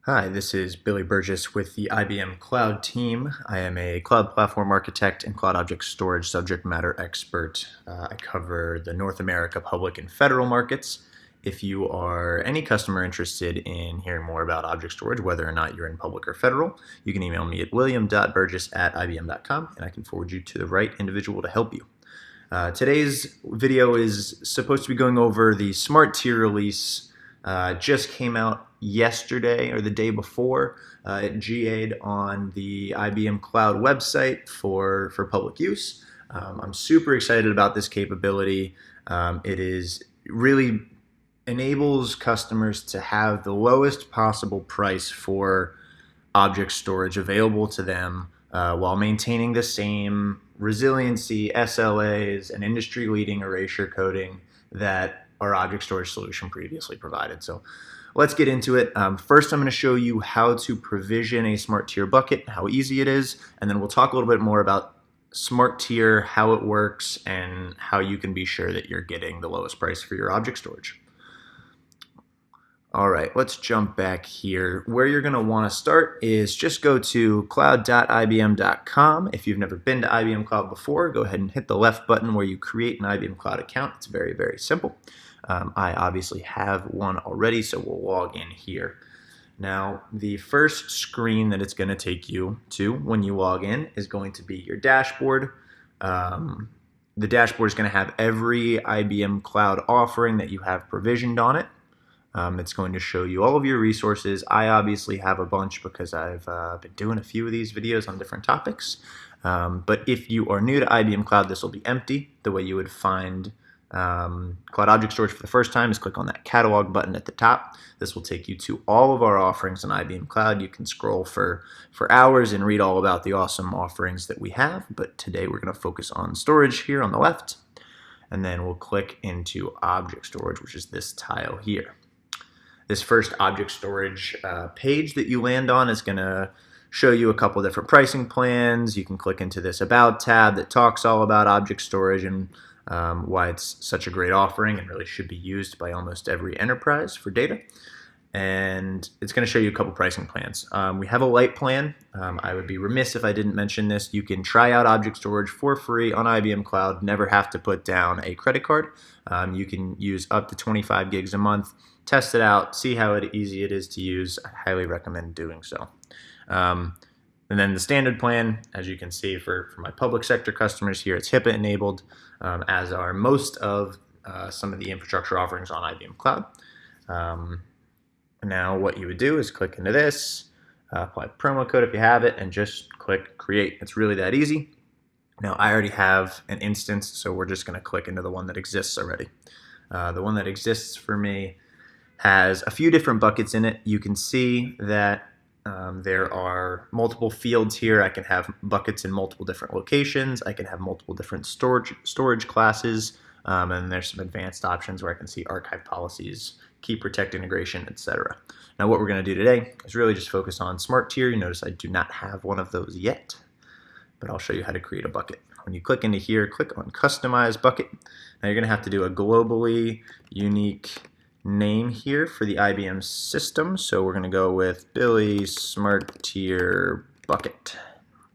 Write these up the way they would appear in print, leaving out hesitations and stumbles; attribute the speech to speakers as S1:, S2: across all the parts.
S1: Hi, this is Billy Burgess with the IBM Cloud team. I am a cloud platform architect and cloud object storage subject matter expert. I cover the North America public and federal markets. If you are any customer interested in hearing more about object storage, whether or not you're in public or federal, you can email me at william.burgess@ibm.com and I can forward you to the right individual to help you. Today's video is supposed to be going over the Smart Tier release. Just came out yesterday or the day before. It GA'd on the IBM Cloud website for public use. I'm super excited about this capability. It is really enables customers to have the lowest possible price for object storage available to them while maintaining the same resiliency, SLAs, and industry-leading erasure coding that our object storage solution previously provided. So let's get into it. First, I'm going to show you how to provision a Smart Tier bucket, how easy it is, and then we'll talk a little bit more about Smart Tier, how it works, and how you can be sure that you're getting the lowest price for your object storage. All right, let's jump back here. Where you're going to want to start is just go to cloud.ibm.com. If you've never been to IBM Cloud before, go ahead and hit the left button where you create an IBM Cloud account. It's very, very simple. I obviously have one already, so we'll log in here. Now, the first screen that it's going to take you to when you log in is going to be your dashboard. The dashboard is going to have every IBM Cloud offering that you have provisioned on it. It's going to show you all of your resources. I obviously have a bunch because I've been doing a few of these videos on different topics. But if you are new to IBM Cloud, this will be empty. The way you would find Cloud Object Storage for the first time is click on that catalog button at the top. This will take you to all of our offerings on IBM Cloud. You can scroll for hours and read all about the awesome offerings that we have. But today we're going to focus on storage here on the left. And then we'll click into Object Storage, which is this tile here. This first object storage page that you land on is going to show you a couple different pricing plans. You can click into this About tab that talks all about object storage and why it's such a great offering and really should be used by almost every enterprise for data. And it's going to show you a couple pricing plans. We have a light plan. I would be remiss if I didn't mention this. You can try out object storage for free on IBM Cloud, never have to put down a credit card. You can use up to 25 gigs a month. Test it out, see how easy it is to use. I highly recommend doing so. And then the standard plan, as you can see for my public sector customers here, it's HIPAA enabled, as are most of some of the infrastructure offerings on IBM Cloud. Now what you would do is click into this, apply promo code if you have it, and just click create. It's really that easy. Now I already have an instance, so we're just going to click into the one that exists already. The one that exists for me has a few different buckets in it. You can see that there are multiple fields here. I can have buckets in multiple different locations. I can have multiple different storage classes. And there's some advanced options where I can see archive policies, key protect integration, etc. Now what we're going to do today is really just focus on Smart Tier. You notice I do not have one of those yet, but I'll show you how to create a bucket. When you click into here, click on Customize Bucket. Now you're going to have to do a globally unique name here for the IBM system. So we're going to go with Billy Smart Tier Bucket.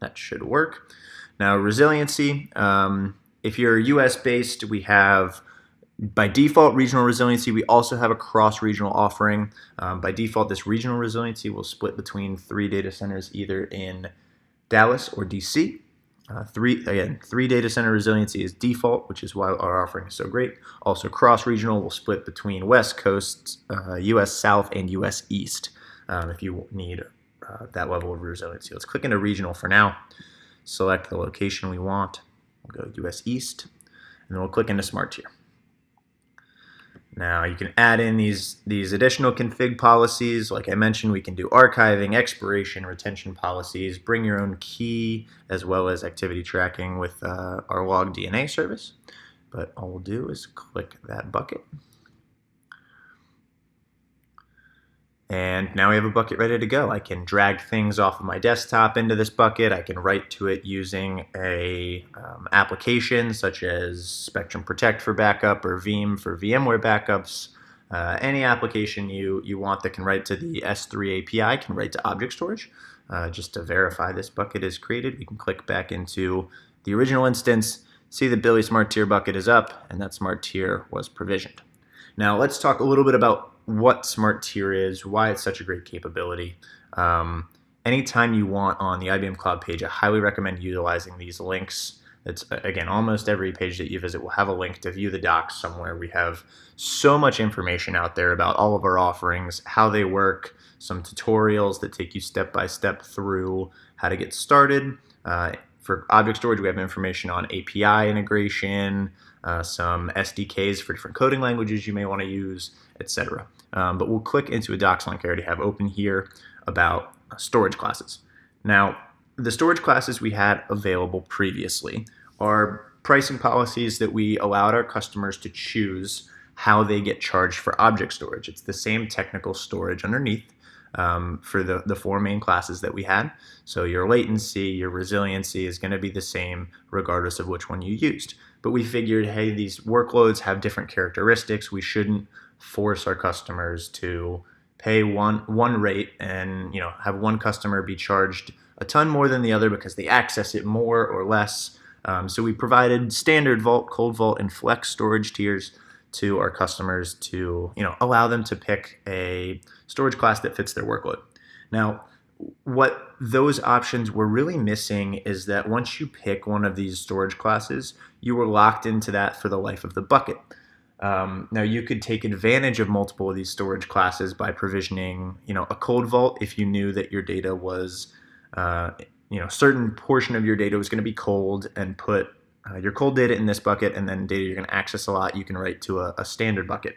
S1: That should work. Now resiliency, if you're US based, we have by default regional resiliency. We also have a cross-regional offering. By default, this regional resiliency will split between 3 data centers either in Dallas or DC. Three data center resiliency is default, which is why our offering is so great. Also, cross-regional will split between West Coast, US South, and US East if you need that level of resiliency. Let's click into regional for now. Select the location we want. We'll go US East, and then we'll click into Smart Tier. Now you can add in these additional config policies. Like I mentioned, we can do archiving, expiration, retention policies, bring your own key, as well as activity tracking with our log DNA service. But all we'll do is click that bucket. And now we have a bucket ready to go. I can drag things off of my desktop into this bucket. I can write to it using a application such as Spectrum Protect for backup or Veeam for VMware backups. Any application you want that can write to the S3 API can write to object storage. Just to verify this bucket is created, we can click back into the original instance, see the Billy Smart Tier bucket is up, and that Smart Tier was provisioned. Now let's talk a little bit about what Smart Tier is, why it's such a great capability. Anytime you want on the IBM Cloud page, I highly recommend utilizing these links. It's, again, almost every page that you visit will have a link to view the docs somewhere. We have so much information out there about all of our offerings, how they work, some tutorials that take you step by step through how to get started. For object storage, we have information on API integration, some SDKs for different coding languages you may want to use, etc. But we'll click into a docs link I already have open here about storage classes. Now, the storage classes we had available previously are pricing policies that we allowed our customers to choose how they get charged for object storage. It's the same technical storage underneath for the four main classes that we had. So your latency, your resiliency is going to be the same regardless of which one you used. But we figured, hey, these workloads have different characteristics. We shouldn't force our customers to pay one rate and have one customer be charged a ton more than the other because they access it more or less. So we provided standard vault, cold vault, and flex storage tiers to our customers to allow them to pick a storage class that fits their workload. Now, what those options were really missing is that once you pick one of these storage classes, you were locked into that for the life of the bucket. Now you could take advantage of multiple of these storage classes by provisioning, a cold vault if you knew that your data was, certain portion of your data was going to be cold, and put your cold data in this bucket, and then data you're going to access a lot, you can write to a standard bucket.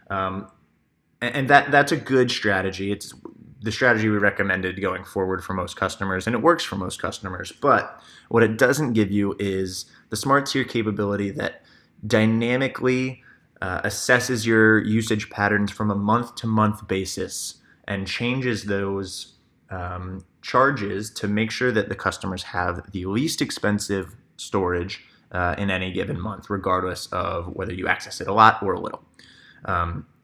S1: And that's a good strategy. It's the strategy we recommended going forward for most customers, and it works for most customers. But what it doesn't give you is the Smart Tier capability that dynamically assesses your usage patterns from a month-to-month basis and changes those charges to make sure that the customers have the least expensive storage in any given month, regardless of whether you access it a lot or a little.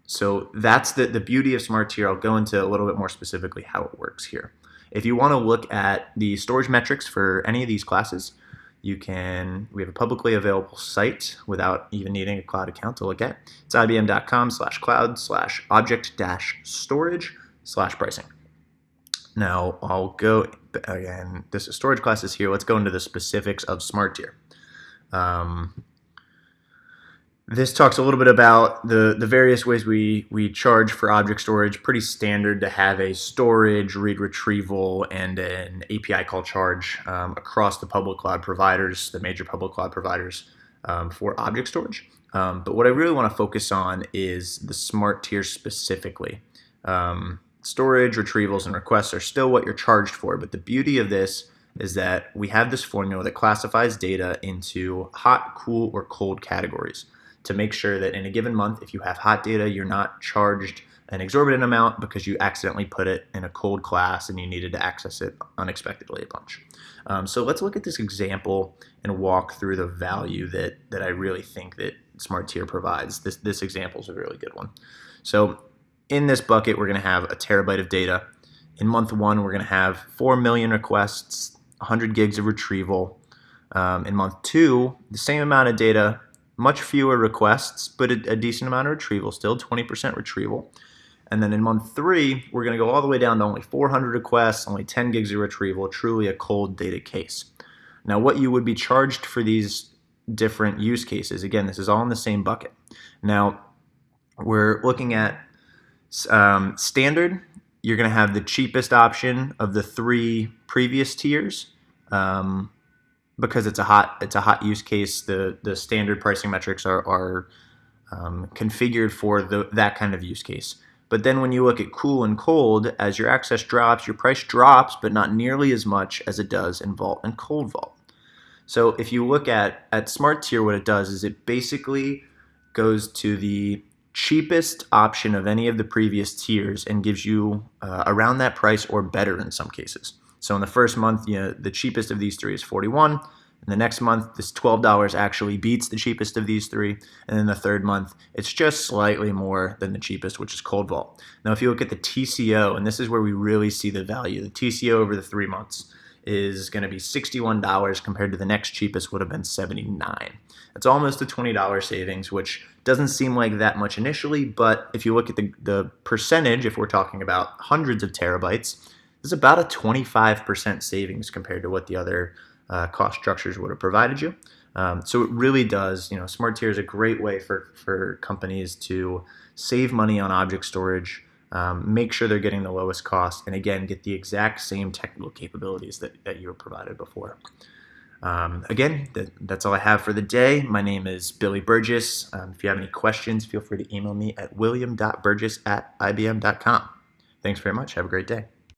S1: So that's the beauty of Smart Tier. I'll go into a little bit more specifically how it works here. If you want to look at the storage metrics for any of these classes, we have a publicly available site without even needing a cloud account to look at. It's ibm.com/cloud/object-storage/pricing. Now I'll go, again, this is storage classes here. Let's go into the specifics of Smart Tier. This talks a little bit about the various ways we charge for object storage. Pretty standard to have a storage, read retrieval, and an API call charge across the public cloud providers, the major public cloud providers for object storage. But what I really want to focus on is the Smart Tier specifically. Storage, retrievals, and requests are still what you're charged for, but the beauty of this is that we have this formula that classifies data into hot, cool, or cold categories to make sure that in a given month, if you have hot data, you're not charged an exorbitant amount because you accidentally put it in a cold class and you needed to access it unexpectedly a bunch. So let's look at this example and walk through the value that I really think that Smart Tier provides. This example is a really good one. So in this bucket, we're going to have a terabyte of data. In month one, we're going to have 4 million requests, 100 gigs of retrieval. In month two, the same amount of data, much fewer requests, but a decent amount of retrieval still, 20% retrieval. And then in month three, we're going to go all the way down to only 400 requests, only 10 gigs of retrieval, truly a cold data case. Now, what you would be charged for these different use cases, again, this is all in the same bucket. Now, we're looking at standard. You're going to have the cheapest option of the three previous tiers. Because it's a hot use case, the standard pricing metrics are configured for that kind of use case. But then when you look at cool and cold, as your access drops, your price drops, but not nearly as much as it does in Vault and Cold Vault. So if you look at Smart Tier, what it does is it basically goes to the cheapest option of any of the previous tiers and gives you around that price or better in some cases. So in the first month, the cheapest of these three is 41. In the next month, this $12 actually beats the cheapest of these three. And then the third month, it's just slightly more than the cheapest, which is Cold Vault. Now, if you look at the TCO, and this is where we really see the value, the TCO over the 3 months is going to be $61 compared to the next cheapest would have been $79. It's almost a $20 savings, which doesn't seem like that much initially, but if you look at the percentage, if we're talking about hundreds of terabytes, there's about a 25% savings compared to what the other cost structures would have provided you. So it really does, Smart Tier is a great way for companies to save money on object storage, make sure they're getting the lowest cost, and again, get the exact same technical capabilities that you were provided before. Again, that's all I have for the day. My name is Billy Burgess. If you have any questions, feel free to email me at william.burgess@ibm.com. Thanks very much. Have a great day.